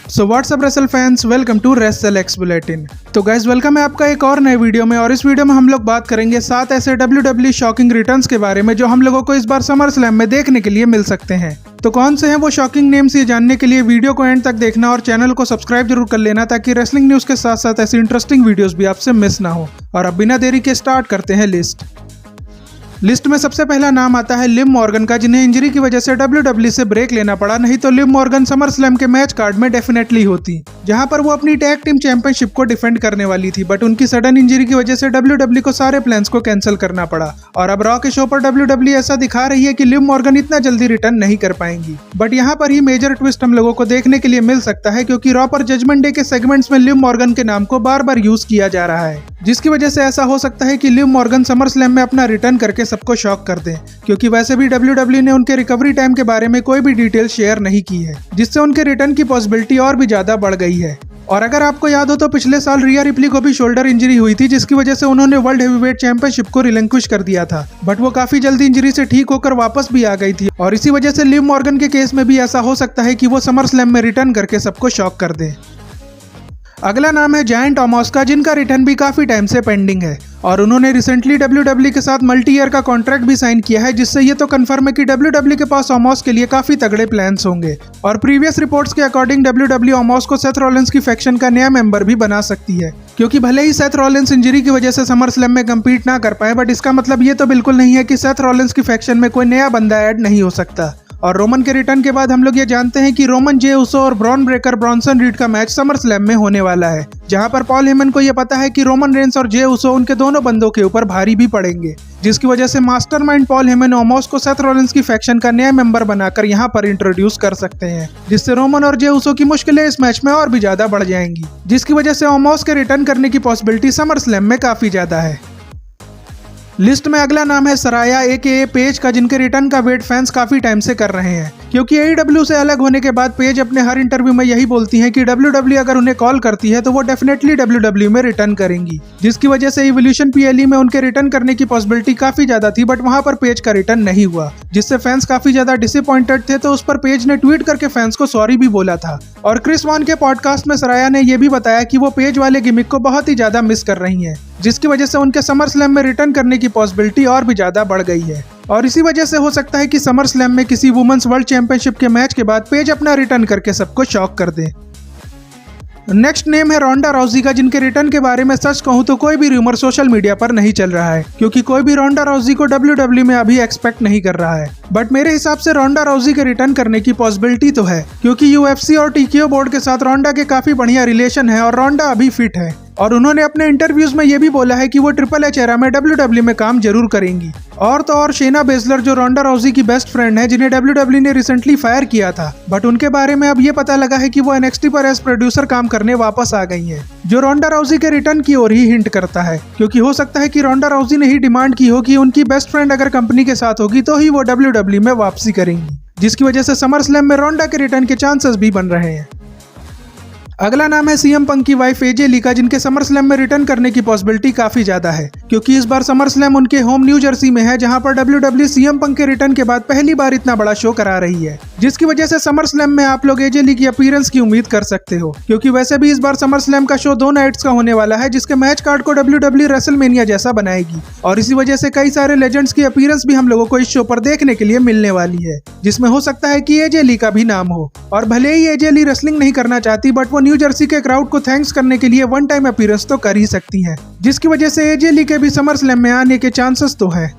So what's up wrestle fans, welcome to wrestle X bulletin. तो guys welcome है आपका एक और नए वीडियो में। और इस वीडियो में हम लोग बात करेंगे 7 ऐसे WWE शॉकिंग रिटर्न्स के बारे में जो हम लोगों को इस बार समर स्लैम में देखने के लिए मिल सकते हैं। तो कौन से हैं वो शॉकिंग नेम्स, ये जानने के लिए वीडियो को एंड तक देखना और चैनल को सब्सक्राइब जरूर कर लेना ताकि रेसलिंग न्यूज के साथ साथ ऐसी इंटरेस्टिंग वीडियोस भी आपसे मिस ना हो। और अब बिना देरी के स्टार्ट करते हैं लिस्ट में सबसे पहला नाम आता है लिव मॉर्गन का, जिन्हें इंजरी की वजह से WWE से ब्रेक लेना पड़ा। नहीं तो लिव मॉर्गन समर स्लैम के मैच कार्ड में डेफिनेटली होती, जहां पर वो अपनी टैग टीम चैंपियनशिप को डिफेंड करने वाली थी। बट उनकी सडन इंजरी की वजह से WWE को सारे प्लान्स को कैंसिल करना पड़ा। और अब रॉ के शो पर WWE ऐसा दिखा रही है कि लिव मॉर्गन इतना जल्दी रिटर्न नहीं कर पाएंगी। बट यहाँ पर ही मेजर ट्विस्ट हम लोगों को देखने के लिए मिल सकता है, क्योंकि रॉ पर जजमेंट डे के सेगमेंट्स में लिव मॉर्गन के नाम को बार बार यूज किया जा रहा है, जिसकी वजह से ऐसा हो सकता है कि लिव मॉर्गन समर स्लैम में अपना रिटर्न करके सबको शॉक कर दें। क्योंकि वैसे भी WWE ने उनके रिकवरी टाइम के बारे में कोई भी डिटेल शेयर नहीं की है, जिससे उनके रिटर्न की पॉसिबिलिटी और भी ज्यादा बढ़ गई है। और अगर आपको याद हो तो पिछले साल रिया रिप्ली को भी शोल्डर इंजरी हुई थी, जिसकी वजह से उन्होंने वर्ल्ड हेवीवेट चैंपियनशिप को रिलिंक्विश कर दिया था। बट वो काफी जल्दी इंजरी से ठीक होकर वापस भी आ गई थी। और इसी वजह से लिव मॉर्गन के केस में भी ऐसा हो सकता है कि वो समर स्लैम में रिटर्न करके सबको शॉक कर दे। अगला नाम है जायंट ओमोस का, जिनका रिटर्न भी काफी टाइम से पेंडिंग है। और उन्होंने रिसेंटली WWE के साथ मल्टी ईयर का कॉन्ट्रैक्ट भी साइन किया है, जिससे ये तो कंफर्म है कि WWE के पास ओमोस के लिए काफी तगड़े प्लान्स होंगे। और प्रीवियस रिपोर्ट्स के अकॉर्डिंग WWE ओमोस को सेथ रॉलिंस की फैक्शन का नया मेंबर भी बना सकती है। क्योंकि भले ही सेथ रॉलिंस इंजरी की वजह से समर स्लैम में कम्पीट ना कर पाए, बट इसका मतलब ये तो बिल्कुल नहीं है कि सेथ रॉलिंस की फैक्शन में कोई नया बंदा ऐड नहीं हो सकता। और रोमन के रिटर्न के बाद हम लोग ये जानते हैं कि रोमन, जे उसो और ब्रॉन ब्रेकर ब्रॉन्सन रीड का मैच समर स्लैम में होने वाला है, जहां पर पॉल हेमन को ये पता है कि रोमन रेंस और जे उसो उनके दोनों बंदों के ऊपर भारी भी पड़ेंगे, जिसकी वजह से मास्टरमाइंड पॉल हेमन ओमोस को सेथ रॉलिंस की फैक्शन का नया मेंबर बनाकर यहां पर इंट्रोड्यूस कर सकते हैं, जिससे रोमन और जे उसो की मुश्किलें इस मैच में और भी ज्यादा बढ़ जाएंगी, जिसकी वजह से ओमोस के रिटर्न करने की पॉसिबिलिटी समर स्लैम में काफी ज्यादा है। लिस्ट में अगला नाम है सराया AKA पेज का, जिनके रिटर्न का वेट फैंस काफी टाइम से कर रहे हैं। क्योंकि AEW से अलग होने के बाद पेज अपने हर इंटरव्यू में यही बोलती हैं कि WWE अगर उन्हें कॉल करती है तो वो डेफिनेटली WWE में रिटर्न करेंगी, जिसकी वजह से इवोल्यूशन PLE में उनके रिटर्न करने की पॉसिबिलिटी काफी ज्यादा थी। बट वहां पर पेज का रिटर्न नहीं हुआ, जिससे फैंस काफी ज्यादा डिसअपॉइंटेड थे। तो उस पर पेज ने ट्वीट करके फैंस को सॉरी भी बोला था। और क्रिस वॉन के पॉडकास्ट में सराया ने यह भी बताया कि वो पेज वाले गिमिक को बहुत ही ज्यादा मिस कर रही हैं, जिसकी वजह से उनके समर स्लैम में रिटर्न करने की पॉसिबिलिटी और भी ज्यादा बढ़ गई है। और इसी वजह से हो सकता है कि समर स्लैम में किसी वुमेन्स वर्ल्ड चैंपियनशिप के मैच के बाद पेज अपना रिटर्न करके सबको शॉक कर दे। नेक्स्ट नेम है रोंडा राउजी का, जिनके रिटर्न के बारे में सच कहूं तो कोई भी रूमर सोशल मीडिया पर नहीं चल रहा है, क्योंकि कोई भी रोंडा राउजी को WWE में अभी एक्सपेक्ट नहीं कर रहा है। बट मेरे हिसाब से रोंडा राउजी के रिटर्न करने की पॉसिबिलिटी तो है, क्योंकि UFC और TKO बोर्ड के साथ रोंडा के काफी बढ़िया रिलेशन है और रोंडा अभी फिट है। और उन्होंने अपने इंटरव्यूज में ये भी बोला है कि वो ट्रिपल एच एरा में WWE में काम जरूर करेंगी। और तो और शेना बेजलर, जो रोंडा राउजी की बेस्ट फ्रेंड है, जिन्हें WWE ने रिसेंटली फायर किया था, बट उनके बारे में अब ये पता लगा है कि वो NXT पर एज प्रोड्यूसर काम करने वापस आ गई हैं, जो रोंडा राउजी के रिटर्न की ओर ही हिंट करता है। क्योंकि हो सकता है कि रोंडा राउजी ने ही डिमांड की हो कि उनकी बेस्ट फ्रेंड अगर कंपनी के साथ होगी तो ही वो WWE में वापसी करेंगी, जिसकी वजह से समर स्लैम में रोंडा के रिटर्न के चांसेस भी बन रहे हैं। अगला नाम है CM पंक की वाइफ AJ ली का, जिनके समर स्लैम में रिटर्न करने की पॉसिबिलिटी काफी ज्यादा है, क्योंकि इस बार समर स्लैम उनके होम न्यू जर्सी में है, जहां पर WWE CM पंक के रिटर्न के बाद पहली बार इतना बड़ा शो करा रही है, जिसकी वजह से समर स्लैम में आप लोग AJ ली की अपीयरेंस की उम्मीद कर सकते हो। क्योंकि वैसे भी इस बार समर स्लैम का शो 2 नाइट्स का होने वाला है, जिसके मैच कार्ड को WWE रेसलमेनिया जैसा बनाएगी। और इसी वजह से कई सारे लेजेंड्स की अपीयरेंस भी हम लोगों को इस शो पर देखने के लिए मिलने वाली है, जिसमें हो सकता है कि AJ ली का भी नाम हो। और भले ही AJ ली रेसलिंग नहीं करना चाहती, बट वो न्यू जर्सी के क्राउड को थैंक्स करने के लिए वन टाइम अपीयरेंस तो कर ही सकती हैं, जिसकी वजह से AJ ली के भी समर स्लैम में आने के चांसेस तो हैं।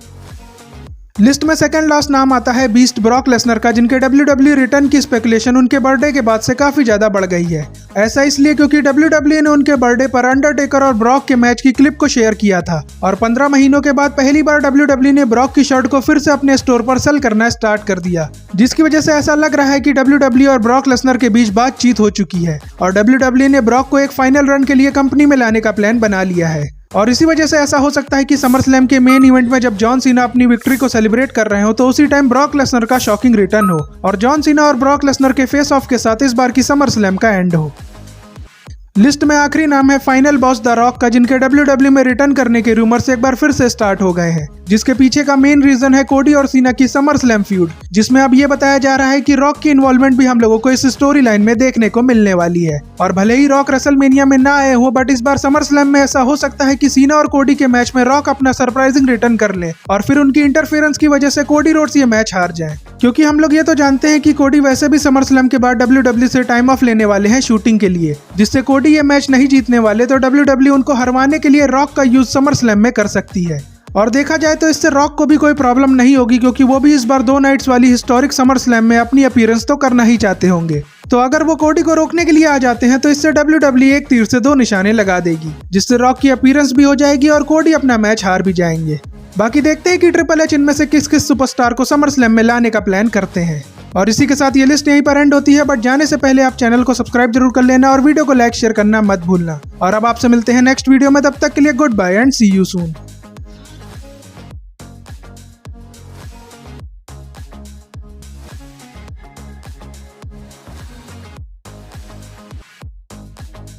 लिस्ट में सेकंड लास्ट नाम आता है बीस्ट ब्रॉक लेसनर का, जिनके WWE रिटर्न की स्पेकुलेशन उनके बर्थडे के बाद से काफी ज्यादा बढ़ गई है। ऐसा इसलिए क्योंकि WWE ने उनके बर्थडे पर अंडरटेकर और ब्रॉक के मैच की क्लिप को शेयर किया था। और 15 महीनों के बाद पहली बार WWE ने ब्रॉक की शर्ट को फिर से अपने स्टोर पर सेल करना स्टार्ट कर दिया, जिसकी वजह से ऐसा लग रहा है कि WWE और ब्रॉक लेसनर के बीच बातचीत हो चुकी है और WWE ने ब्रॉक को एक फाइनल रन के लिए कंपनी में लाने का प्लान बना लिया है। और इसी वजह से ऐसा हो सकता है कि समर स्लैम के मेन इवेंट में जब जॉन सीना अपनी विक्ट्री को सेलिब्रेट कर रहे हो तो उसी टाइम ब्रॉक लेसनर का शॉकिंग रिटर्न हो और जॉन सीना और ब्रॉक लेसनर के फेस ऑफ के साथ इस बार की समर स्लैम का एंड हो। लिस्ट में आखिरी नाम है फाइनल बॉस द रॉक का, जिनके WWE में रिटर्न करने के रूमर्स एक बार फिर से स्टार्ट हो गए हैं, जिसके पीछे का मेन रीजन है कोडी और सीना की समर स्लैम फ्यूड, जिसमें अब ये बताया जा रहा है कि रॉक की इन्वॉल्वमेंट भी हम लोगों को इस स्टोरी लाइन में देखने को मिलने वाली है। और भले ही रॉक रेसलमेनिया में ना आए हो, बट इस बार समर स्लैम में ऐसा हो सकता है कि सीना और कोडी के मैच में रॉक अपना सरप्राइजिंग रिटर्न कर ले और फिर उनकी इंटरफेरेंस की वजह से कोडी रोड्स ये मैच हार जाए, क्योंकि हम लोग ये तो जानते हैं कि कोडी वैसे भी समर स्लैम के बाद WWE से टाइम ऑफ लेने वाले हैं शूटिंग के लिए, जिससे कोडी ये मैच नहीं जीतने वाले, तो WWE उनको हरवाने के लिए रॉक का यूज समर स्लैम में कर सकती है। और देखा जाए तो इससे रॉक को भी कोई प्रॉब्लम नहीं होगी, क्योंकि वो भी इस बार 2 नाइट्स वाली हिस्टोरिक समर स्लैम में अपनी अपीयरेंस तो करना ही चाहते होंगे। तो अगर वो कोडी को रोकने के लिए आ जाते हैं तो इससे WWE एक तीर से 2 निशाने लगा देगी, जिससे रॉक की अपीयरेंस भी हो जाएगी और कोडी अपना मैच हार भी जाएंगे। बाकी देखते हैं कि ट्रिपल एच इनमें से किस किस सुपरस्टार को समर स्लैम में लाने का प्लान करते हैं। और इसी के साथ ये लिस्ट यहीं पर एंड होती है, बट जाने से पहले आप चैनल को सब्सक्राइब जरूर कर लेना और वीडियो को लाइक शेयर करना मत भूलना। और अब आपसे मिलते हैं नेक्स्ट वीडियो में, तब तक के लिए good bye and see you soon.